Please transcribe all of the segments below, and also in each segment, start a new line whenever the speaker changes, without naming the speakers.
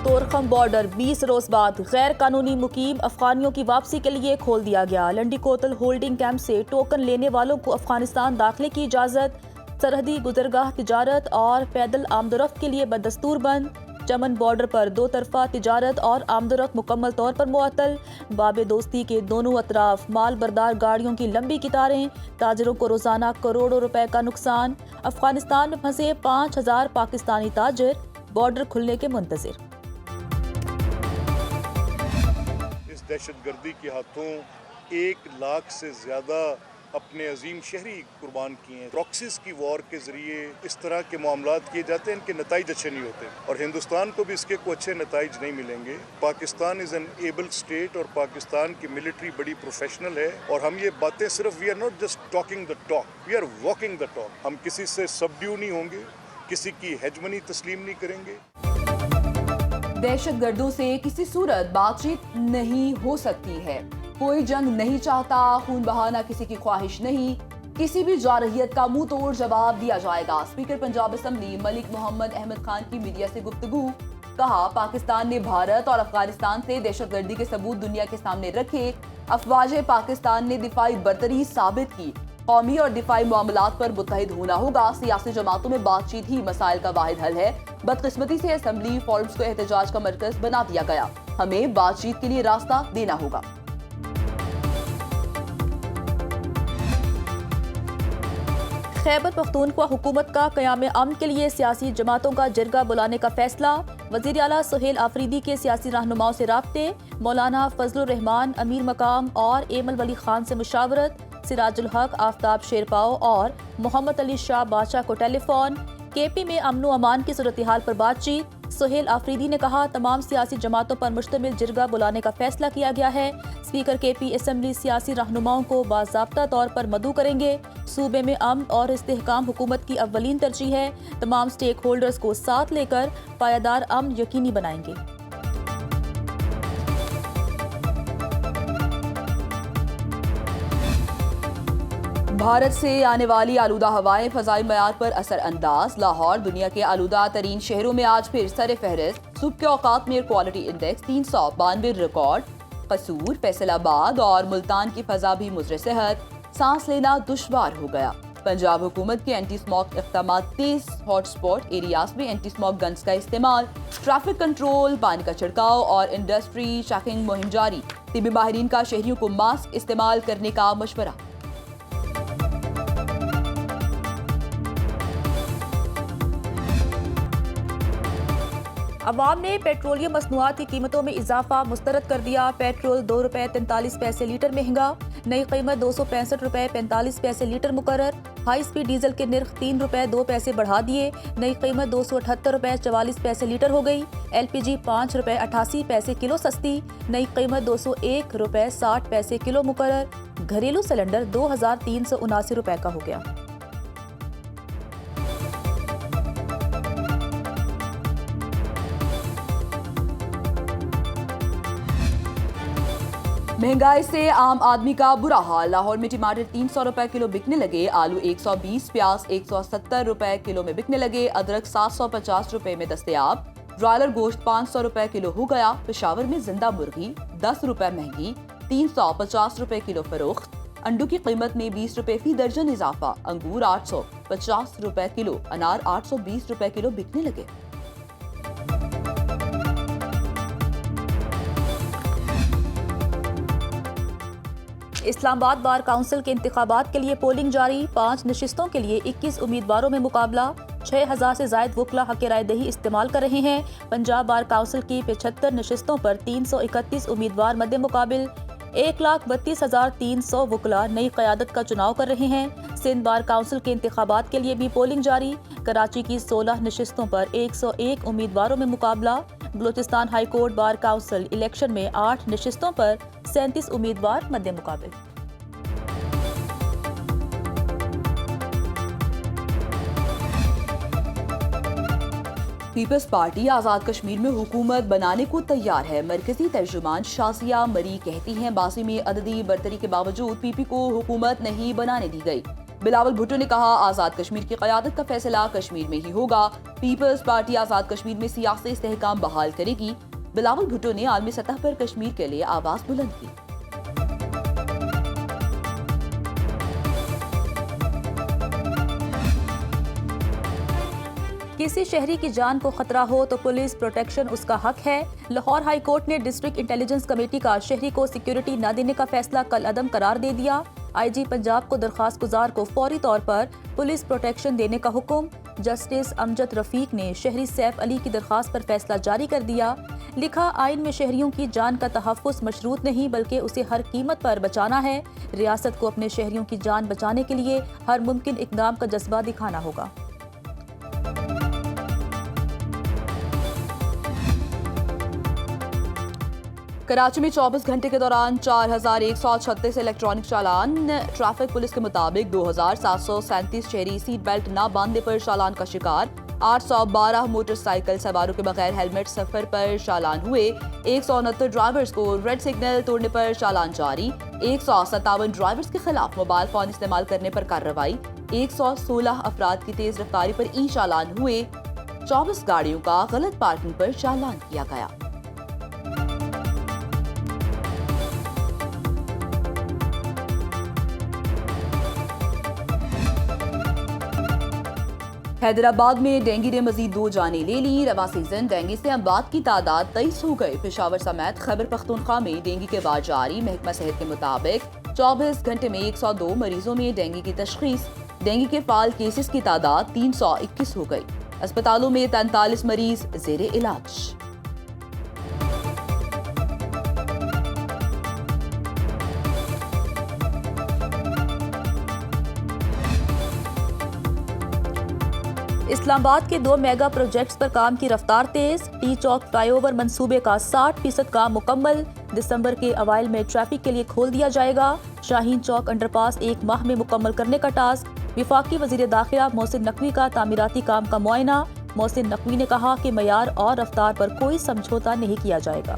Torkham border 20 रोज बाद गैर कानूनी मुकीम अफगानियों की वापसी के लिए खोल दिया गया। लंडी कोतल होल्डिंग कैंप से टोकन लेने वालों को अफगानिस्तान दाखिले की इजाजत। सरहदी गुजरगाह तिजारत और पैदल आमदोरफ्त के लिए बदस्तूर बंद। चमन बॉर्डर पर दो तरफा तिजारत और आमदोरफ्त मुकम्मल तौर पर मुअत्तल। बाबे दोस्ती के दोनों अतराफ माल बरदार गाड़ियों की लंबी कतारें। ताजरों को रोजाना करोड़ों रुपए का नुकसान। अफगानिस्तान में फंसे 5000 पाकिस्तानी ताजिर बॉर्डर खुलने के मुंतजिर।
इस दहशतगर्दी के हाथों 1 लाख से ज्यादा अपने अजीम शहरी कुर्बान किए हैं। प्रॉक्सीज की वॉर के जरिए इस तरह के मामलात किए जाते हैं, इनके नताइज अच्छे नहीं होते और हिंदुस्तान को भी इसके कोई अच्छे नताइज नहीं मिलेंगे। Pakistan is an able state और पाकिस्तान की मिलिट्री बड़ी प्रोफेशनल है और हम ये बातें सिर्फ we are not just talking the talk, we are walking the talk. हम किसी से सबड्यू नहीं होंगे, किसी की हेजमनी तस्लीम नहीं करेंगे।
दहशतगर्दों से किसी सूरत बातचीत नहीं हो सकती है। कोई जंग नहीं चाहता, खून बहाना किसी की ख्वाहिश नहीं। किसी भी जारहियत का मुंह तोड़ जवाब दिया जाएगा। स्पीकर पंजाब असम्बली मलिक मोहम्मद अहमद खान की मीडिया से गुफ्तगू। कहा, पाकिस्तान ने भारत और अफगानिस्तान से दहशतगर्दी के सबूत दुनिया के सामने रखे। अफवाज पाकिस्तान ने दिफाई बरतरी साबित की। कौमी और दिफाई मामलात पर मुत्तहिद होना होगा। सियासी जमातों में बातचीत ही मसाइल का वाहिद हल है। बदकिस्मती से असम्बली फॉर्म्स को एहतजाज का मरकज बना दिया गया। हमें बातचीत के लिए रास्ता देना होगा।
खैबर पख्तूनख्वा हुकूमत का क़याम अमन के लिए सियासी जमातों का जरगा बुलाने का फैसला। वज़ीर आला सुहेल आफरीदी के सियासी रहनुमाओं से राब्ते। मौलाना फजलुर रहमान अमीर मकाम और एमल वली खान से मुशावरत। सिराजुल हक, आफ्ताब शेरपाओ और मोहम्मद अली शाह बादशाह को टेलीफोन। केपी में अमन व अमान की सूरत हाल पर बातचीत। सुहेल आफरीदी ने कहा, तमाम सियासी जमातों पर मुश्तमिल जिरगा बुलाने का फैसला किया गया है। स्पीकर केपी असम्बली सियासी रहनुमाओं को बाज़ाब्ता तौर पर मदऊ करेंगे। सूबे में अमन और इस्तेहकाम हुकूमत की अव्वलीन तरजीह है। तमाम स्टेक होल्डर्स को साथ लेकर पायादार अमन यकीनी बनाएंगे।
भारत से आने वाली आलूदा हवाएं फजाई मयार पर असर अंदाज। लाहौर दुनिया के आलूदा तरीन शहरों में आज फिर सर फहरिस्त। सुबह के औकात में एयर क्वालिटी इंडेक्स 392 रिकॉर्ड। कसूर, फैसलाबाद और मुल्तान की फजा भी मुज़र सेहत। सांस लेना दुश्वार हो गया। पंजाब हुकूमत के एंटी स्मॉग इक़दाम तेज। हॉटस्पॉट एरियाज में एंटी स्मॉग गन्स का इस्तेमाल। ट्रैफिक कंट्रोल, पानी का छिड़काव और इंडस्ट्री चेकिंग मुहिम जारी। तिबी माहिरीन का शहरियों को मास्क इस्तेमाल करने का मशवरा।
अवाम ने पेट्रोलियम मसनूआत की कीमतों में इजाफा मुस्तरद कर दिया। पेट्रोल ₹2.43 लीटर महंगा। नई कीमत ₹265.45 लीटर मुकर्रर। हाई स्पीड डीजल के निर्ख ₹3.02 बढ़ा दिए। नई कीमत ₹278.44 लीटर हो गई। LPG ₹5.88 किलो सस्ती। नई कीमत ₹201.60 किलो मुकर्रर। घरेलू सिलेंडर ₹2379 का हो गया।
महंगाई से आम आदमी का बुरा हाल। लाहौर में टमाटर ₹300 किलो बिकने लगे। आलू 120, प्याज ₹170 किलो में बिकने लगे। अदरक ₹750 में दस्तयाब। ब्रॉयलर गोश्त ₹500 किलो हो गया। पेशावर में जिंदा मुर्गी ₹10 महंगी, ₹350 किलो फरोख्त। अंडों की कीमत में ₹20 फी दर्जन इजाफा। अंगूर ₹850 किलो, अनार ₹820 किलो बिकने लगे।
इस्लामाबाद बार काउंसिल के इंतखाबात के लिए पोलिंग जारी। 5 नशिस्तों के लिए 21 उम्मीदवारों में मुकाबला। 6000 से जायद वकला हक राय दही इस्तेमाल कर रहे हैं। पंजाब बार काउंसिल की 75 नशिस्तों पर 331 उम्मीदवार मद्दे मुकाबिल। 1,32,300 वकला नई क़यादत का चुनाव कर रहे हैं। सिंध बार काउंसिल के इंतखाबात के लिए भी पोलिंग जारी। कराची की 16 नशिस्तों पर 101 उम्मीदवारों में मुकाबला। Balochistan high court bar council election में 8 नशिस्तों पर 37 उम्मीदवार मद्दे मुकाबिल।
पीपल्स पार्टी आज़ाद कश्मीर में हुकूमत बनाने को तैयार है। मरकजी तर्जुमान शाजिया मरी कहती हैं, बासी में अददी बरतरी के बावजूद पीपी को हुकूमत नहीं बनाने दी गई। बिलावल भुट्टो ने कहा, आजाद कश्मीर की क़यादत का फैसला कश्मीर में ही होगा। पीपल्स पार्टी आजाद कश्मीर में सियासी इस्तेहकाम बहाल करेगी। बिलावल भुट्टो ने आलमी सतह पर कश्मीर के लिए आवाज बुलंद की।
किसी शहरी की जान को खतरा हो तो पुलिस प्रोटेक्शन उसका हक है। लाहौर हाई कोर्ट ने डिस्ट्रिक्ट इंटेलिजेंस कमेटी का शहरी को सिक्योरिटी न देने का फैसला कल अदम करार दे दिया। आईजी पंजाब को दरखास्त गुजार को फौरी तौर पर पुलिस प्रोटेक्शन देने का हुक्म। जस्टिस अमजद रफीक ने शहरी सैफ अली की दरखास्त पर फैसला जारी कर दिया। लिखा, आइन में शहरियों की जान का तहफ़्फ़ुज़ मशरूत नहीं बल्कि उसे हर कीमत पर बचाना है। रियासत को अपने शहरियों की जान बचाने के लिए हर मुमकिन इक़दाम का जज्बा दिखाना होगा।
कराची में 24 घंटे के दौरान 4136 इलेक्ट्रॉनिक चालान। ट्रैफिक पुलिस के मुताबिक 2737 शहरी सीट बेल्ट न बांधने पर चालान का शिकार। 812 मोटरसाइकिल सवारों के बगैर हेलमेट सफर पर चालान हुए। 169 ड्राइवर्स को रेड सिग्नल तोड़ने पर चालान जारी। 157 ड्राइवर्स के खिलाफ मोबाइल फोन इस्तेमाल करने पर कार्रवाई। 116 अफराद की तेज रफ्तारी पर ई चालान हुए। 24 गाड़ियों का गलत पार्किंग पर चालान किया गया। हैदराबाद में डेंगू ने मजीद 2 जानें ले ली। रवा सीजन डेंगू से अमवात की तादाद 23 हो गई। पेशावर समेत खैबर पख्तूनख्वा में डेंगू के बाद जारी। महकमा सेहत के मुताबिक 24 घंटे में 102 मरीजों में डेंगू की तशखीस। डेंगू के फाल केसेस की तादाद 321 हो गई। अस्पतालों में 43 मरीज जेर इलाज।
इस्लामाबाद के 2 मेगा प्रोजेक्ट्स पर काम की रफ्तार तेज। टी चौक फ्लाईओवर मंसूबे का 60% काम मुकम्मल। दिसंबर के अवाइल में ट्रैफिक के लिए खोल दिया जाएगा। शाहीन चौक अंडरपास 1 माह में मुकम्मल करने का टास्क। विफाकी वजीर दाखिला मोहसिन नकवी का तामीराती काम का मुआयना। मोहसिन नकवी ने कहा कि मयार और रफ्तार पर कोई समझौता नहीं किया जाएगा।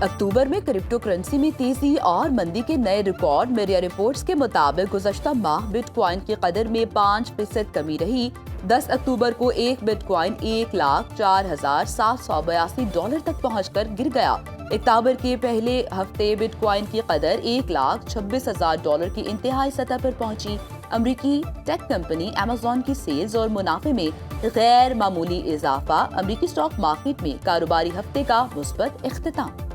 अक्टूबर में क्रिप्टो करेंसी में तेजी और मंदी के नए रिकॉर्ड। मीडिया रिपोर्ट्स के मुताबिक गुज़श्ता माह बिटकॉइन की कदर में 5% कमी रही। 10 अक्टूबर को एक बिटकॉइन $1,04,782 तक पहुंचकर गिर गया। अक्टूबर के पहले हफ्ते बिटकॉइन की कदर $1,26,000 की इंतहाई सतह पर पहुंची। अमरीकी टेक कंपनी अमेज़न की सेल्स और मुनाफे में गैर मामूली इजाफा। अमरीकी स्टॉक मार्केट में कारोबारी हफ्ते का मुस्बत इख्तिताम।